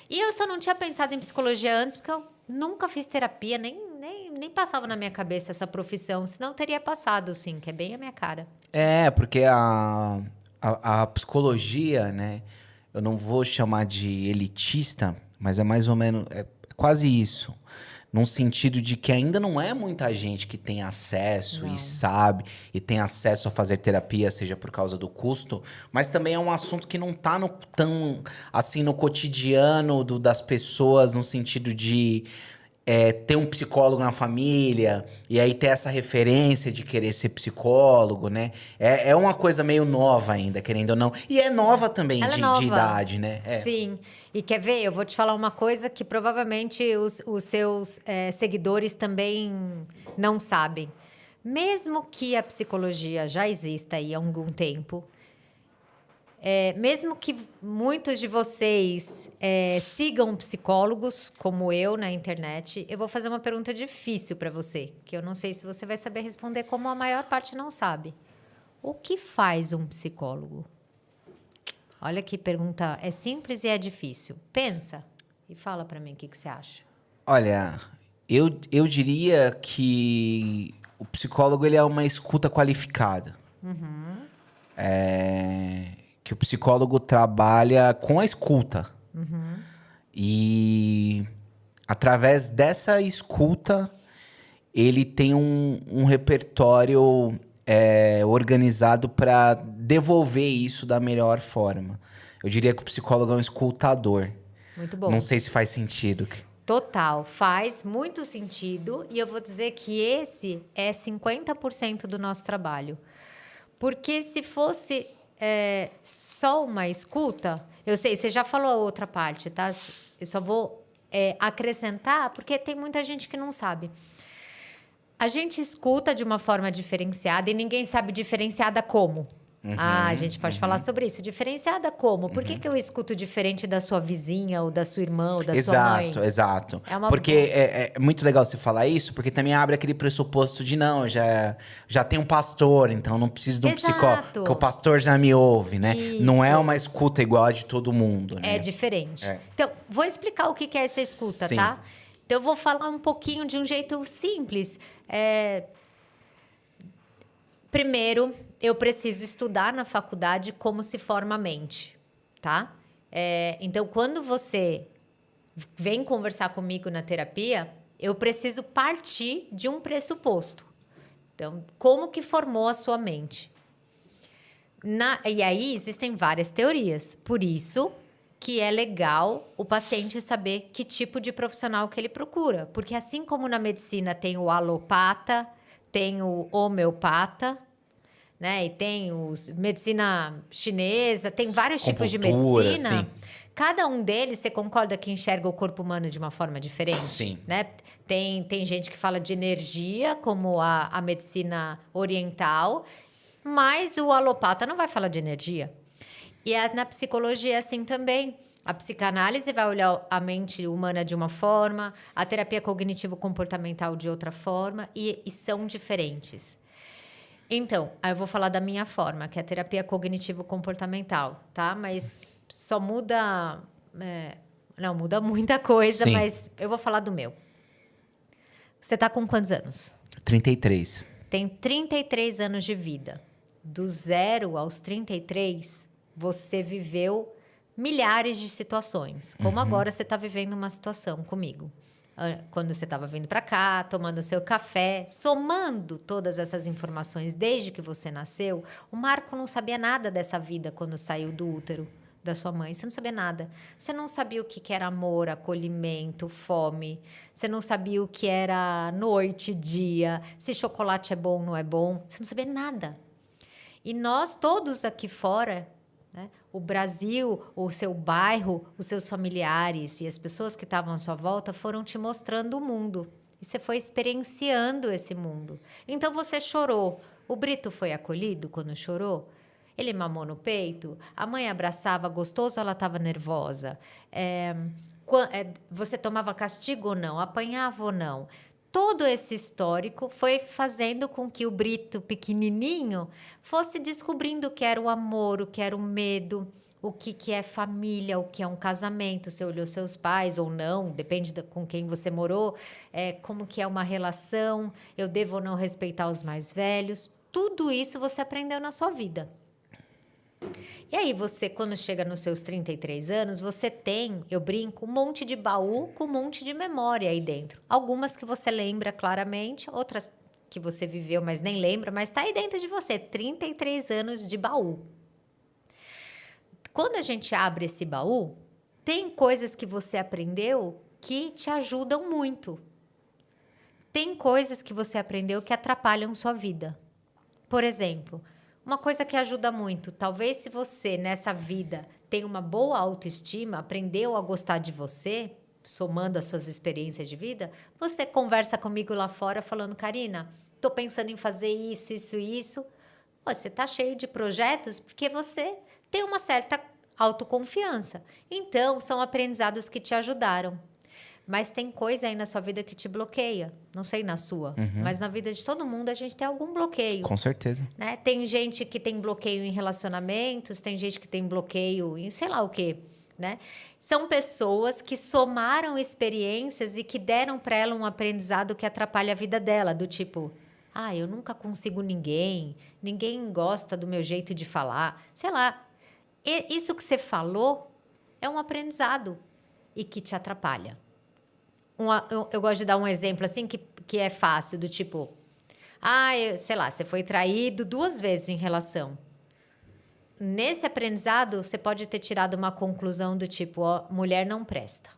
E eu só não tinha pensado em psicologia antes, porque eu nunca fiz terapia, nem passava na minha cabeça essa profissão. Senão teria passado, sim, que é bem a minha cara. Porque a psicologia, né? Eu não vou chamar de elitista, mas é mais ou menos, é quase isso. Num sentido de que ainda não é muita gente que tem acesso e Não. sabe, e tem acesso a fazer terapia, seja por causa do custo, mas também é um assunto que não tá tão, assim, no cotidiano das pessoas, no sentido de ter um psicólogo na família, e aí ter essa referência de querer ser psicólogo, né? É uma coisa meio nova ainda, querendo ou não. E é nova também Ela é de nova. idade, né? Sim. E quer ver? Eu vou te falar uma coisa que provavelmente os seus seguidores também não sabem. Mesmo que a psicologia já exista aí há algum tempo, mesmo que muitos de vocês sigam psicólogos, como eu, na internet, eu vou fazer uma pergunta difícil para você, que eu não sei se você vai saber responder, como a maior parte não sabe. O que faz um psicólogo? Olha que pergunta, é simples e é difícil. Pensa e fala para mim o que você acha. Olha, eu diria que o psicólogo ele é uma escuta qualificada. Que o psicólogo trabalha com a escuta. E através dessa escuta, ele tem um repertório organizado para devolver isso da melhor forma. Eu diria que o psicólogo é um escutador. Muito Não bom. sei se faz sentido. Total, faz muito sentido e eu vou dizer que esse é 50% do nosso trabalho. Porque se fosse só uma escuta, eu sei, você já falou a outra parte, tá? Eu só vou acrescentar, porque tem muita gente que não sabe. A gente escuta de uma forma diferenciada e ninguém sabe diferenciada como. A gente pode falar sobre isso. Diferenciada como? Por que eu escuto diferente da sua vizinha, ou da sua irmã, ou da sua Exato, mãe? exato. É uma Porque boa. é muito legal você falar isso, porque também abre aquele pressuposto de não, já tem um pastor, então não preciso de um psicólogo, porque o Exato. pastor já me ouve, né? Não é Isso. uma escuta igual a de todo mundo, É né? diferente. É. Então, vou explicar o que é essa escuta, Sim. tá? Então, eu vou falar um pouquinho de um jeito simples. Primeiro, eu preciso estudar na faculdade como se forma a mente, tá? Então, quando você vem conversar comigo na terapia, eu preciso partir de um pressuposto. Então, como que formou a sua mente? E aí existem várias teorias. Por isso que é legal o paciente saber que tipo de profissional que ele procura. Porque assim como na medicina tem o alopata, tem o homeopata, né? E tem os medicina chinesa, tem vários tipos de Compultura, sim. medicina. Cada um deles, você concorda que enxerga o corpo humano de uma forma diferente, Sim. né? Tem gente que fala de energia, como a medicina oriental, mas o alopata não vai falar de energia. E na psicologia é assim também. A psicanálise vai olhar a mente humana de uma forma, a terapia cognitivo-comportamental de outra forma, e são diferentes. Então, aí eu vou falar da minha forma, que é a terapia cognitivo-comportamental, tá? Mas só muda... não, muda muita coisa, Sim. mas eu vou falar do meu. Você tá com quantos anos? 33. Tem 33 anos de vida. Do 0 aos 33, você viveu milhares de situações. Como agora você está vivendo uma situação comigo. Quando você estava vindo para cá, tomando seu café, somando todas essas informações desde que você nasceu, o Marco não sabia nada dessa vida quando saiu do útero da sua mãe. Você não sabia nada. Você não sabia o que era amor, acolhimento, fome. Você não sabia o que era noite, dia, se chocolate é bom ou não é bom. Você não sabia nada. E nós todos aqui fora, né, o Brasil, o seu bairro, os seus familiares e as pessoas que estavam à sua volta foram te mostrando o mundo. E você foi experienciando esse mundo. Então você chorou. O Brito foi acolhido quando chorou? Ele mamou no peito? A mãe abraçava gostoso ou ela estava nervosa? Você tomava castigo ou não? Apanhava ou não? Todo esse histórico foi fazendo com que o Brito pequenininho fosse descobrindo o que era o amor, o que era o medo, o que é família, o que é um casamento, você olhou seus pais ou não, depende com quem você morou, como que é uma relação, eu devo ou não respeitar os mais velhos. Tudo isso você aprendeu na sua vida. E aí você, quando chega nos seus 33 anos, você tem, eu brinco, um monte de baú com um monte de memória aí dentro. Algumas que você lembra claramente, outras que você viveu, mas nem lembra, mas está aí dentro de você. 33 anos de baú. Quando a gente abre esse baú, tem coisas que você aprendeu que te ajudam muito. Tem coisas que você aprendeu que atrapalham sua vida. Por exemplo, uma coisa que ajuda muito, talvez se você nessa vida tem uma boa autoestima, aprendeu a gostar de você, somando as suas experiências de vida, você conversa comigo lá fora falando, Karina, tô pensando em fazer isso, isso e isso. Você tá cheio de projetos porque você tem uma certa autoconfiança. Então, são aprendizados que te ajudaram. Mas tem coisa aí na sua vida que te bloqueia. Não sei na sua, mas na vida de todo mundo a gente tem algum bloqueio. Com certeza. Né? Tem gente que tem bloqueio em relacionamentos, tem gente que tem bloqueio em sei lá o quê. Né? São pessoas que somaram experiências e que deram para ela um aprendizado que atrapalha a vida dela. Do tipo, eu nunca consigo ninguém gosta do meu jeito de falar. Sei lá, isso que você falou é um aprendizado e que te atrapalha. Eu gosto de dar um exemplo assim que é fácil, do tipo, sei lá, você foi traído 2 vezes em relação. Nesse aprendizado, você pode ter tirado uma conclusão do tipo, mulher não presta.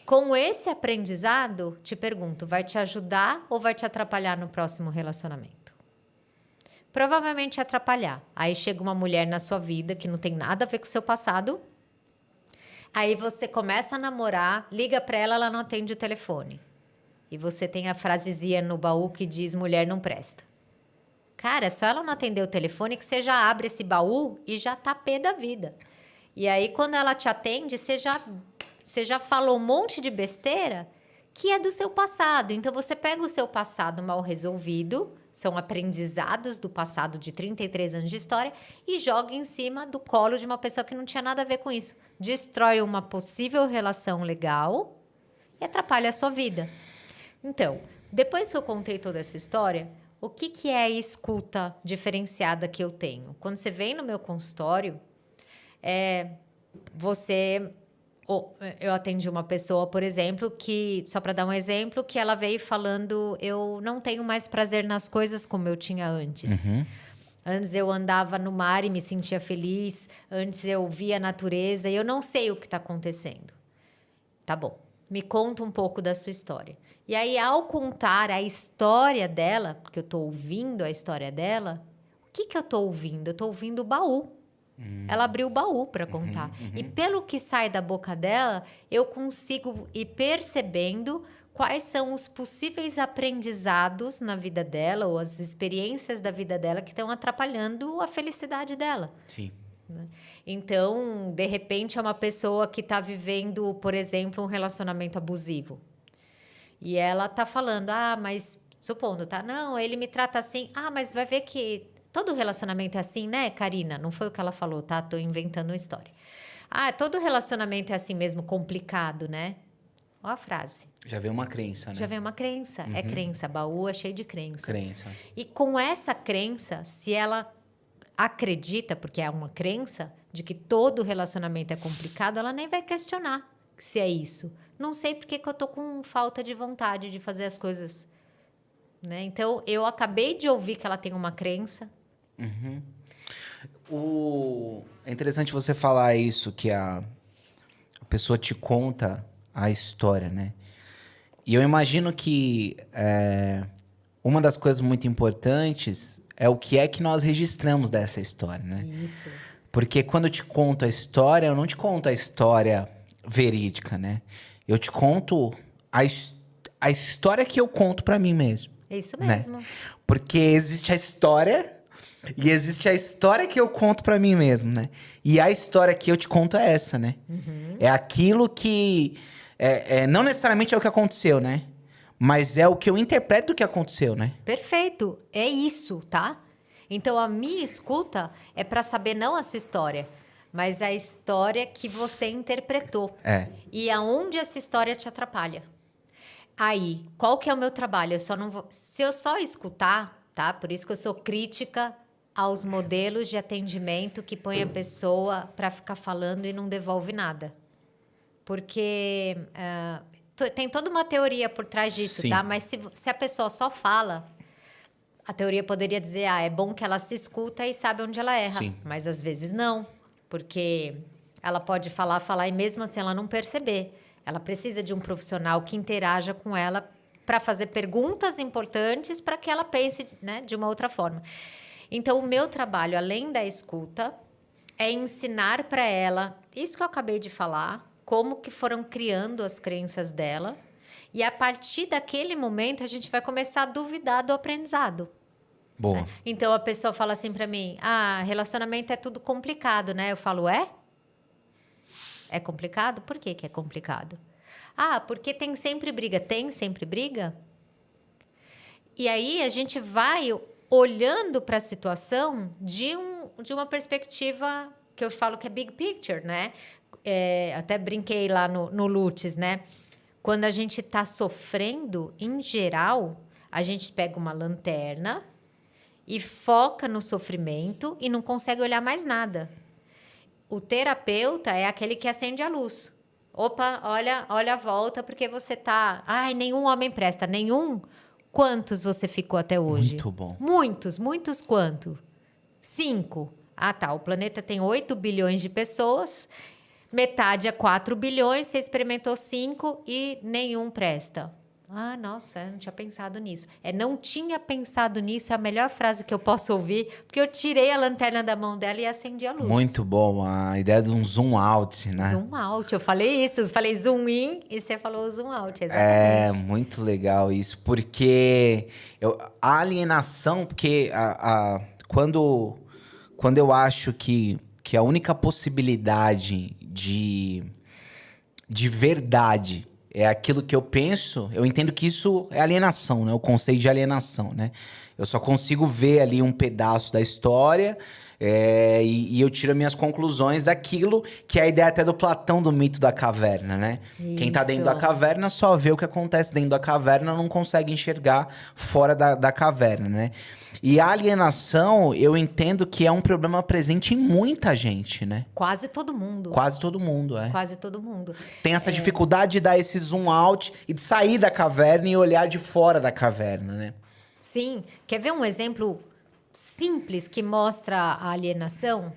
Com esse aprendizado, te pergunto, vai te ajudar ou vai te atrapalhar no próximo relacionamento? Provavelmente atrapalhar. Aí chega uma mulher na sua vida que não tem nada a ver com o seu passado. Aí você começa a namorar, liga pra ela, ela não atende o telefone. E você tem a frasezinha no baú que diz, mulher não presta. Cara, só ela não atender o telefone que você já abre esse baú e já tá pé da vida. E aí, quando ela te atende, você já falou um monte de besteira que é do seu passado. Então, você pega o seu passado mal resolvido, são aprendizados do passado de 33 anos de história, e joga em cima do colo de uma pessoa que não tinha nada a ver com isso. Destrói uma possível relação legal e atrapalha a sua vida. Então, depois que eu contei toda essa história, o que é a escuta diferenciada que eu tenho? Quando você vem no meu consultório, eu atendi uma pessoa, por exemplo, que, só para dar um exemplo, que ela veio falando, eu não tenho mais prazer nas coisas como eu tinha antes. Antes eu andava no mar e me sentia feliz, antes eu via a natureza e eu não sei o que está acontecendo. Tá bom, me conta um pouco da sua história. E aí, ao contar a história dela, porque eu estou ouvindo a história dela, o que eu estou ouvindo? Eu estou ouvindo o baú. Ela abriu o baú para contar. E pelo que sai da boca dela, eu consigo ir percebendo quais são os possíveis aprendizados na vida dela ou as experiências da vida dela que estão atrapalhando a felicidade dela. Sim. Então, de repente, é uma pessoa que está vivendo, por exemplo, um relacionamento abusivo. E ela tá falando, mas supondo, tá? Não, ele me trata assim. Mas vai ver que todo relacionamento é assim, né, Karina? Não foi o que ela falou, tá? Tô inventando uma história. Todo relacionamento é assim mesmo, complicado, né? Olha a frase. Já vem uma crença, né? Já vem uma crença. É crença. Baú é cheio de crença. Crença. E com essa crença, se ela acredita, porque é uma crença, de que todo relacionamento é complicado, ela nem vai questionar se é isso. Não sei porque que eu tô com falta de vontade de fazer as coisas. Né? Então, eu acabei de ouvir que ela tem uma crença. É interessante você falar isso, que a pessoa te conta a história, né? E eu imagino que uma das coisas muito importantes é o que é que nós registramos dessa história, né? Isso. Porque quando eu te conto a história, eu não te conto a história verídica, né? Eu te conto a história que eu conto pra mim mesmo. Isso mesmo. Né? Porque existe a história e existe a história que eu conto pra mim mesmo, né? E a história que eu te conto é essa, né? É aquilo que... não necessariamente é o que aconteceu, né? Mas é o que eu interpreto do que aconteceu, né? Perfeito. É isso, tá? Então, a minha escuta é para saber não a sua história, mas a história que você interpretou. E aonde essa história te atrapalha. Aí, qual que é o meu trabalho? Eu só não vou... Se eu só escutar, tá? Por isso que eu sou crítica aos modelos de atendimento que põe a pessoa para ficar falando e não devolve nada. Porque tem toda uma teoria por trás disso, Sim. tá? Mas se a pessoa só fala, a teoria poderia dizer, é bom que ela se escuta e sabe onde ela erra. Sim. Mas às vezes não, porque ela pode falar e mesmo assim ela não perceber. Ela precisa de um profissional que interaja com ela para fazer perguntas importantes para que ela pense, né, de uma outra forma. Então, o meu trabalho, além da escuta, é ensinar para ela isso que eu acabei de falar, como que foram criando as crenças dela. E a partir daquele momento, a gente vai começar a duvidar do aprendizado. Boa. Né? Então, a pessoa fala assim para mim, relacionamento é tudo complicado, né? Eu falo, é? É complicado? Por que é complicado? Porque tem sempre briga. Tem sempre briga? E aí, a gente vai olhando para a situação de uma perspectiva que eu falo que é big picture, né? Até brinquei lá no Lutz, né? Quando a gente está sofrendo, em geral, a gente pega uma lanterna e foca no sofrimento e não consegue olhar mais nada. O terapeuta é aquele que acende a luz. Opa, olha a volta, porque você tá... nenhum homem presta. Nenhum? Quantos você ficou até hoje? Muito bom. Muitos quanto? 5. Tá. O planeta tem 8 bilhões de pessoas. Metade é 4 bilhões. Você experimentou 5 e nenhum presta. Nossa, eu não tinha pensado nisso. Não tinha pensado nisso é a melhor frase que eu posso ouvir, porque eu tirei a lanterna da mão dela e acendi a luz. Muito bom. A ideia de um zoom out, né? Zoom out. Eu falei isso. Eu falei zoom in e você falou zoom out. Exatamente. Muito legal isso, porque a alienação, porque quando eu acho que a única possibilidade de verdade é aquilo que eu penso, eu entendo que isso é alienação, né? O conceito de alienação, né? Eu só consigo ver ali um pedaço da história e eu tiro minhas conclusões daquilo que é a ideia até do Platão, do mito da caverna, né? Isso. Quem tá dentro da caverna só vê o que acontece dentro da caverna, não consegue enxergar fora da caverna, né? E a alienação, eu entendo que é um problema presente em muita gente, né? Quase todo mundo. Quase todo mundo, Quase todo mundo. Tem essa dificuldade de dar esse zoom out e de sair da caverna e olhar de fora da caverna, né? Sim. Quer ver um exemplo simples que mostra a alienação?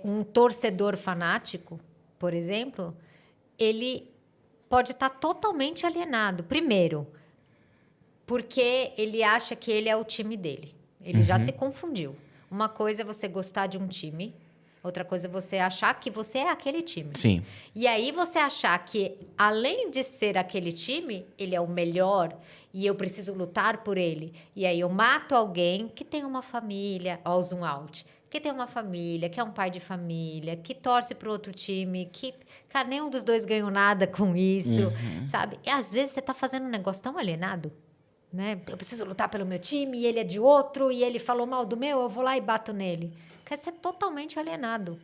Um torcedor fanático, por exemplo, ele pode estar totalmente alienado. Primeiro, porque ele acha que ele é o time dele. Ele já se confundiu. Uma coisa é você gostar de um time, outra coisa é você achar que você é aquele time. Sim. E aí você achar que, além de ser aquele time, ele é o melhor e eu preciso lutar por ele. E aí eu mato alguém que tem uma família, ó, o zoom out, que tem uma família, que é um pai de família, que torce para o outro time, que, cara, nenhum dos dois ganhou nada com isso, sabe? E às vezes você tá fazendo um negócio tão alienado, né? Eu preciso lutar pelo meu time e ele é de outro e ele falou mal do meu, eu vou lá e bato nele. Quer ser totalmente alienado.